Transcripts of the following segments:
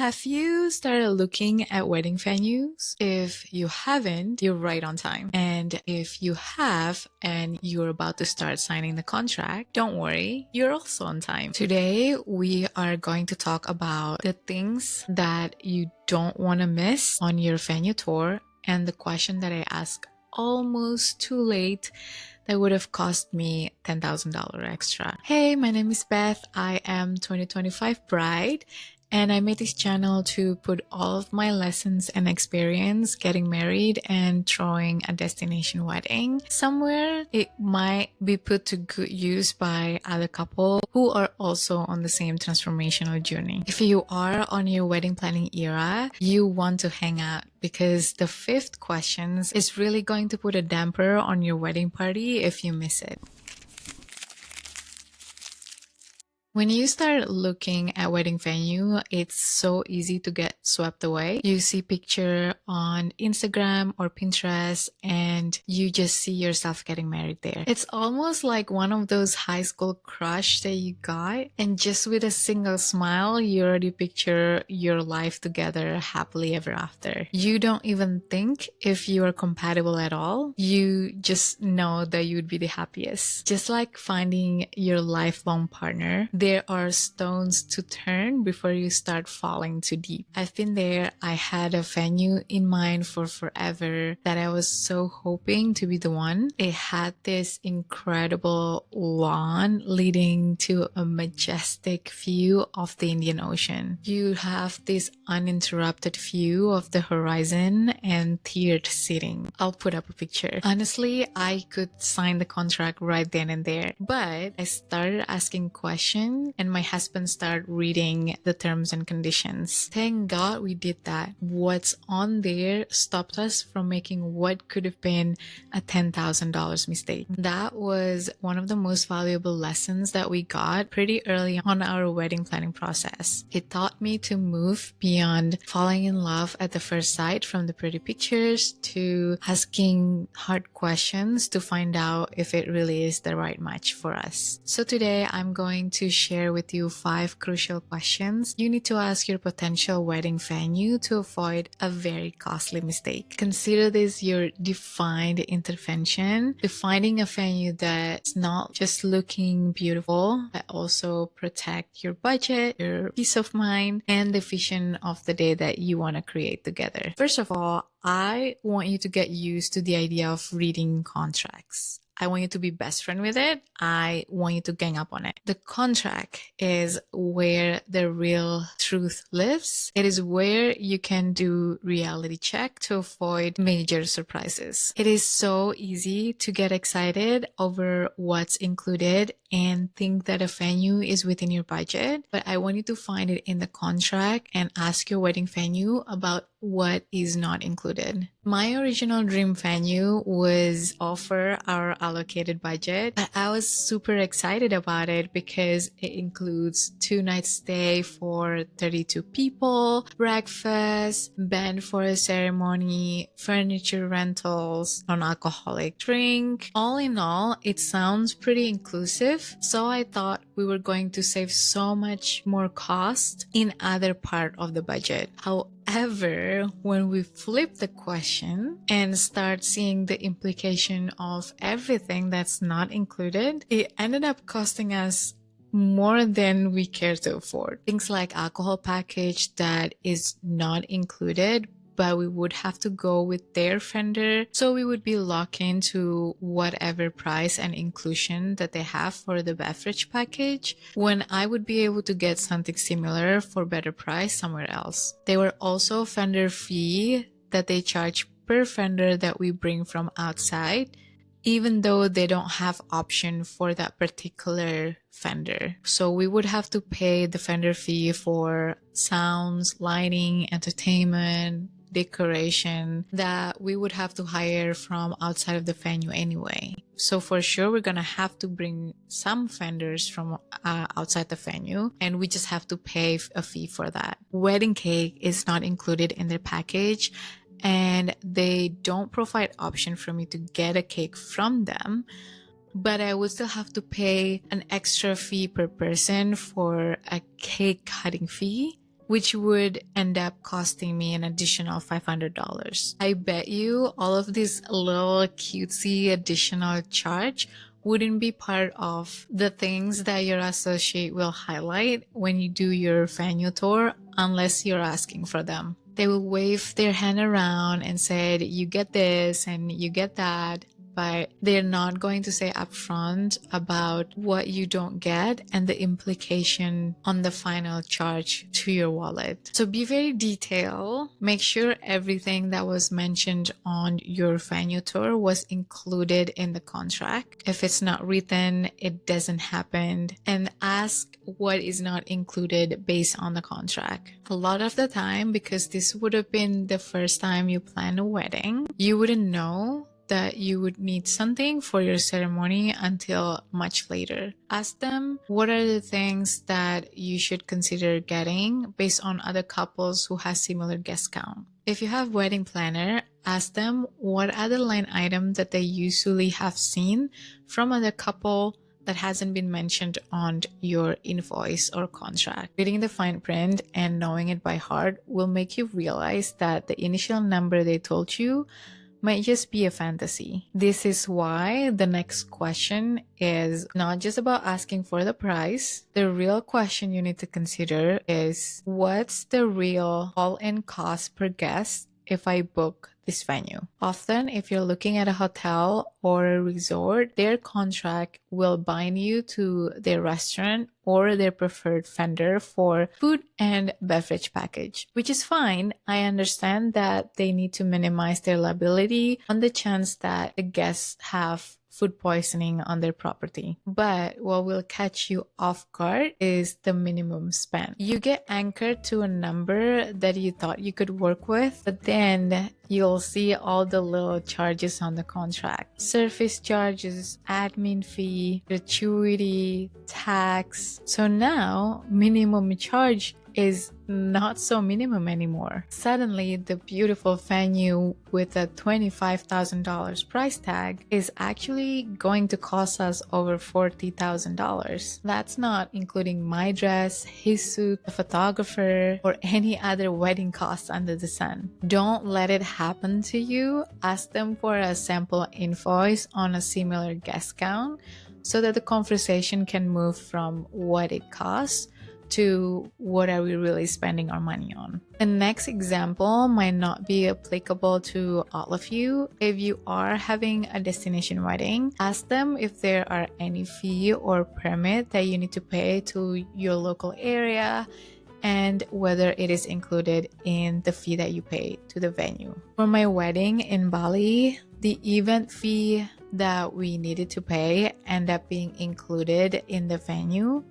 Have you started looking at wedding venues? If you haven't, you're right on time. And if you have and you're about to start signing the contract, don't worry, you're also on time. Today, we are going to talk about the things that you don't want to miss on your venue tour and the question that I asked almost too late that would have cost me $10,000 extra. Hey, my name is Beth. I am 2025 bride. And I made this channel to put all of my lessons and experience getting married and throwing a destination wedding somewhere. It might be put to good use by other couple who are also on the same transformational journey. If you are on your wedding planning era, you want to hang out because the fifth questions is really going to put a damper on your wedding party if you miss it. When you start looking at wedding venue, it's so easy to get swept away. You see picture on Instagram or Pinterest and you just see yourself getting married there. It's almost like one of those high school crush that you got, and just with a single smile, you already picture your life together happily ever after. You don't even think if you are compatible at all. You just know that you'd be the happiest. Just like finding your lifelong partner, there are stones to turn before you start falling too deep. I've been there. I had a venue in mind for forever that I was so hoping to be the one. It had this incredible lawn leading to a majestic view of the Indian Ocean. You have this uninterrupted view of the horizon and tiered seating. I'll put up a picture. Honestly, I could sign the contract right then and there, but I started asking questions and my husband started reading the terms and conditions. Thank God we did that. What's on there stopped us from making what could have been a $10,000 mistake. That was one of the most valuable lessons that we got pretty early on our wedding planning process. It taught me to move beyond falling in love at the first sight from the pretty pictures to asking hard questions to find out if it really is the right match for us. So today I'm going to share with you 5 crucial questions you need to ask your potential wedding venue to avoid a very costly mistake. Consider this your defined intervention to finding a venue that's not just looking beautiful, but also protect your budget, your peace of mind, and the vision of the day that you want to create together. First of all, I want you to get used to the idea of reading contracts. I want you to be best friend with it. I want you to gang up on it. The contract is where the real truth lives. It is where you can do reality check to avoid major surprises. It is so easy to get excited over what's included and think that a venue is within your budget, but I want you to find it in the contract and ask your wedding venue about what is not included. My original dream venue was over our allocated budget, but I was super excited about it because it includes 2-night stay for 32 people, breakfast, band for a ceremony, furniture rentals, non-alcoholic drink. All in all, it sounds pretty inclusive, so I thought we were going to save so much more cost in other part of the budget. However, when we flip the question and start seeing the implication of everything that's not included, it ended up costing us more than we care to afford. Things like alcohol package that is not included, but we would have to go with their vendor. So we would be locked into whatever price and inclusion that they have for the beverage package, when I would be able to get something similar for better price somewhere else. There were also vendor fee that they charge per vendor that we bring from outside, even though they don't have option for that particular vendor. So we would have to pay the vendor fee for sounds, lighting, entertainment, decoration that we would have to hire from outside of the venue anyway. So for sure, we're gonna have to bring some vendors from outside the venue, and we just have to pay a fee for that. Wedding cake is not included in their package, and they don't provide option for me to get a cake from them, but I would still have to pay an extra fee per person for a cake cutting fee which would end up costing me an additional $500. I bet you all of this little cutesy additional charge wouldn't be part of the things that your associate will highlight when you do your venue tour unless you're asking for them. They will wave their hand around and say, you get this and you get that, but they're not going to say upfront about what you don't get and the implication on the final charge to your wallet. So be very detailed. Make sure everything that was mentioned on your venue tour was included in the contract. If it's not written, it doesn't happen. And ask what is not included based on the contract. A lot of the time, because this would have been the first time you plan a wedding, you wouldn't know that you would need something for your ceremony until much later. Ask them what are the things that you should consider getting based on other couples who have similar guest count. If you have wedding planner, ask them what are the line items that they usually have seen from other couple that hasn't been mentioned on your invoice or contract. Reading the fine print and knowing it by heart will make you realize that the initial number they told you might just be a fantasy. This is why the next question is not just about asking for the price. The real question you need to consider is, what's the real all-in cost per guest if I book this venue? Often, if you're looking at a hotel or a resort, their contract will bind you to their restaurant or their preferred vendor for food and beverage package, which is fine. I understand that they need to minimize their liability on the chance that the guests have food poisoning on their property. But what will catch you off guard is the minimum spend. You get anchored to a number that you thought you could work with, but then you'll see all the little charges on the contract. Service charges, admin fee, gratuity, tax. So now minimum charge is not so minimum anymore. Suddenly, the beautiful venue with a $25,000 price tag is actually going to cost us over $40,000. That's not including my dress, his suit, the photographer, or any other wedding costs under the sun. Don't let it happen to you. Ask them for a sample invoice on a similar guest count so that the conversation can move from what it costs to what are we really spending our money on. The next example might not be applicable to all of you. If you are having a destination wedding, ask them if there are any fee or permit that you need to pay to your local area and whether it is included in the fee that you pay to the venue. For my wedding in Bali, the event fee that we needed to pay ended up being included in the venue,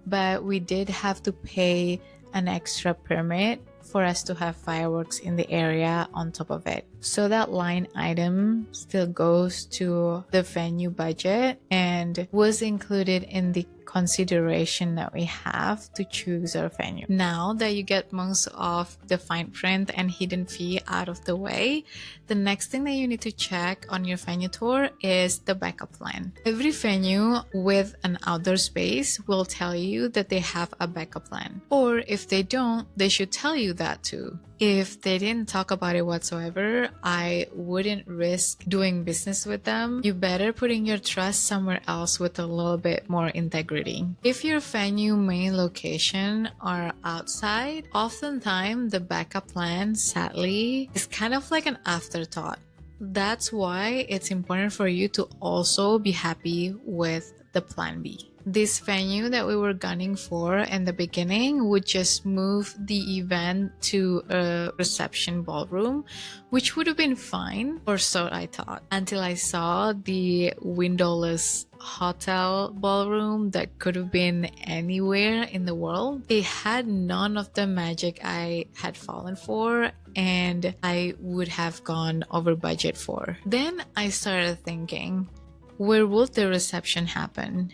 but we did have to pay an extra permit for us to have fireworks in the area on top of it. So that line item still goes to the venue budget and was included in the consideration that we have to choose our venue. Now that you get most of the fine print and hidden fee out of the way, the next thing that you need to check on your venue tour is the backup plan. Every venue with an outdoor space will tell you that they have a backup plan. Or if they don't, they should tell you that too. If they didn't talk about it whatsoever, I wouldn't risk doing business with them. You better putting your trust somewhere else with a little bit more integrity. If your venue main location are outside, oftentimes the backup plan, sadly, is kind of like an afterthought. That's why it's important for you to also be happy with the plan B. This venue that we were gunning for in the beginning would just move the event to a reception ballroom, which would have been fine, or so I thought, until I saw the windowless hotel ballroom that could have been anywhere in the world. It had none of the magic I had fallen for and I would have gone over budget for. Then I started thinking, where would the reception happen?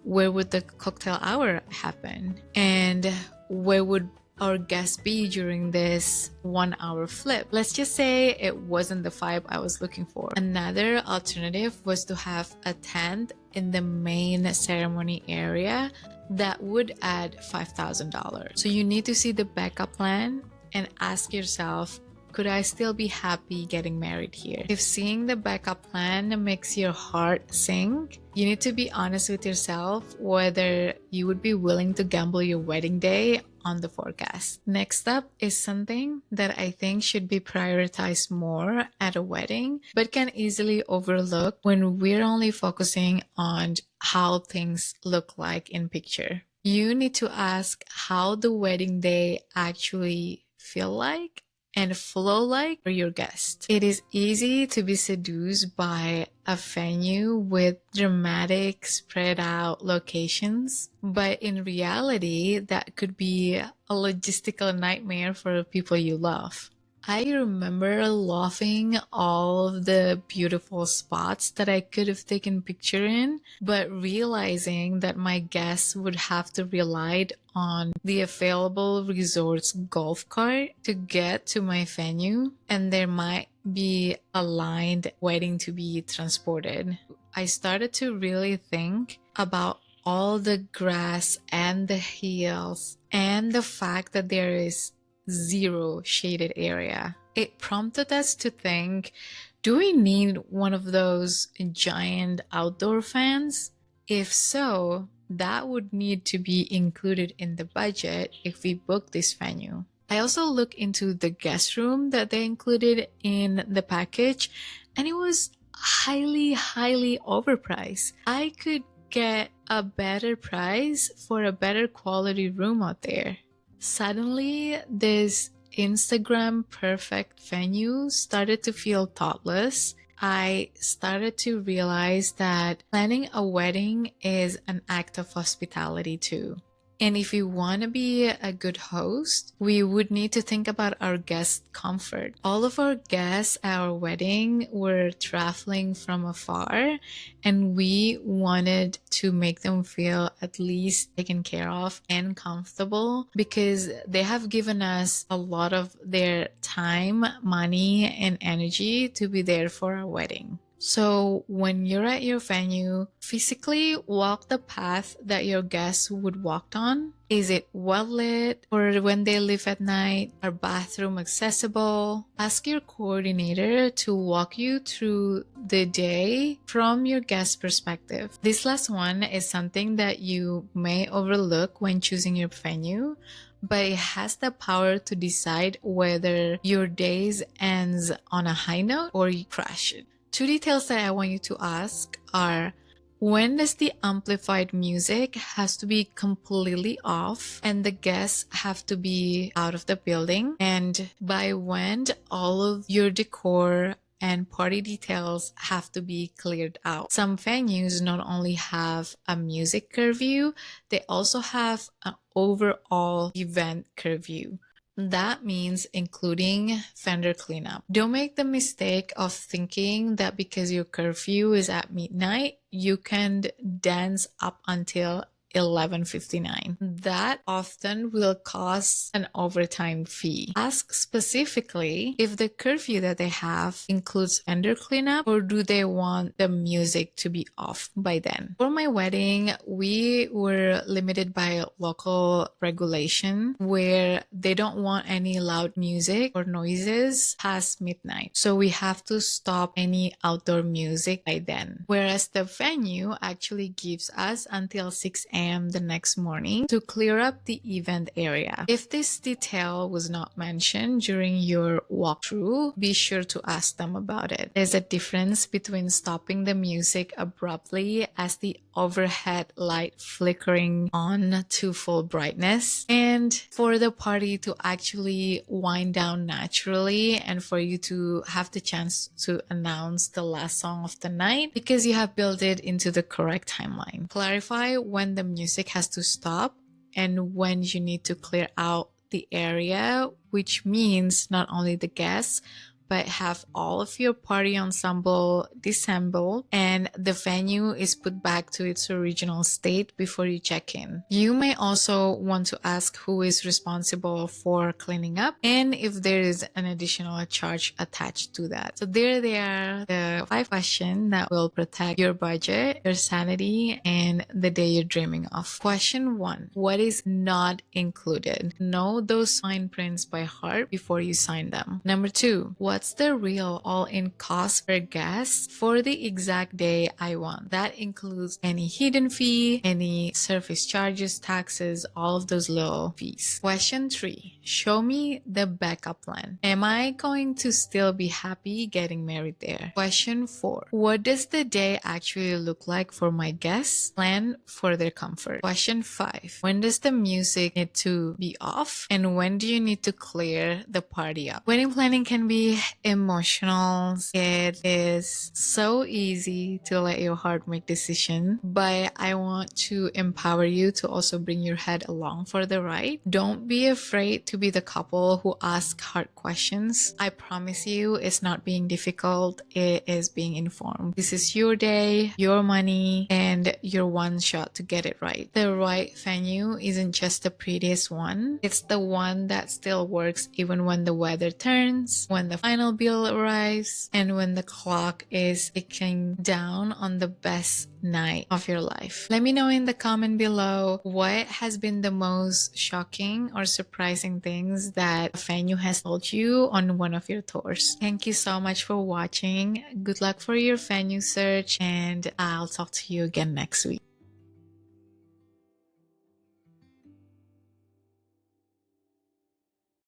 Where would the cocktail hour happen? And where would our guests be during this 1 hour flip? Let's just say it wasn't the vibe I was looking for. Another alternative was to have a tent in the main ceremony area, that would add $5,000. So you need to see the backup plan and ask yourself, could I still be happy getting married here? If seeing the backup plan makes your heart sink, you need to be honest with yourself whether you would be willing to gamble your wedding day on the forecast. Next up is something that I think should be prioritized more at a wedding, but can easily overlook when we're only focusing on how things look like in picture. You need to ask how the wedding day actually feel like and flow like for your guests. It is easy to be seduced by a venue with dramatic, spread out locations, but in reality, that could be a logistical nightmare for people you love. I remember loving all of the beautiful spots that I could have taken picture in, but realizing that my guests would have to rely on the available resort's golf cart to get to my venue, and there might be a line waiting to be transported. I started to really think about all the grass and the hills and the fact that there is zero shaded area. It prompted us to think, do we need one of those giant outdoor fans? If so, that would need to be included in the budget if we book this venue. I also looked into the guest room that they included in the package, and it was highly overpriced. I could get a better price for a better quality room out there. Suddenly, this Instagram perfect venue started to feel thoughtless. I started to realize that planning a wedding is an act of hospitality too. And if we want to be a good host, we would need to think about our guests' comfort. All of our guests at our wedding were traveling from afar, and we wanted to make them feel at least taken care of and comfortable because they have given us a lot of their time, money, and energy to be there for our wedding. So when you're at your venue, physically walk the path that your guests would walk on. Is it well lit? Or when they leave at night, are bathroom accessible? Ask your coordinator to walk you through the day from your guest perspective. This last one is something that you may overlook when choosing your venue, but it has the power to decide whether your days ends on a high note or you crash it. Two details that I want you to ask are, when does the amplified music has to be completely off and the guests have to be out of the building? And by when all of your decor and party details have to be cleared out? Some venues not only have a music curfew, they also have an overall event curfew. That means including vendor cleanup. Don't make the mistake of thinking that because your curfew is at midnight, you can dance up until 11:59. That often will cost an overtime fee. Ask specifically if the curfew that they have includes vendor cleanup, or do they want the music to be off by then. For my wedding, we were limited by local regulation where they don't want any loud music or noises past midnight. So we have to stop any outdoor music by then. Whereas the venue actually gives us until 6 a.m. the next morning to clear up the event area. If this detail was not mentioned during your walkthrough, be sure to ask them about it. There's a difference between stopping the music abruptly as the overhead light flickering on to full brightness, and for the party to actually wind down naturally and for you to have the chance to announce the last song of the night because you have built it into the correct timeline. Clarify when the music has to stop and when you need to clear out the area, which means not only the guests, but have all of your party ensemble disassembled and the venue is put back to its original state before you check in. You may also want to ask who is responsible for cleaning up and if there is an additional charge attached to that. So there they are, the 5 questions that will protect your budget, your sanity, and the day you're dreaming of. Question 1. What is not included? Know those fine prints by heart before you sign them. Number 2. What's the real all-in cost per guest for the exact day I want? That includes any hidden fee, any service charges, taxes, all of those little fees. Question 3. Show me the backup plan. Am I going to still be happy getting married there? Question 4. What does the day actually look like for my guests? Plan for their comfort. Question 5. When does the music need to be off? And when do you need to clear the party up? Wedding planning can be emotional. It is so easy to let your heart make decisions, but I want to empower you to also bring your head along for the ride. Don't be afraid to be the couple who ask hard questions. I promise you it's not being difficult, it is being informed. This is your day, your money, and your one shot to get it right. The right venue isn't just the prettiest one, it's the one that still works even when the weather turns, when the final bill arrives, and when the clock is ticking down on the best night of your life. Let me know in the comment below what has been the most shocking or surprising things that a venue has told you on one of your tours. Thank you so much for watching. Good luck for your venue search, and I'll talk to you again next week.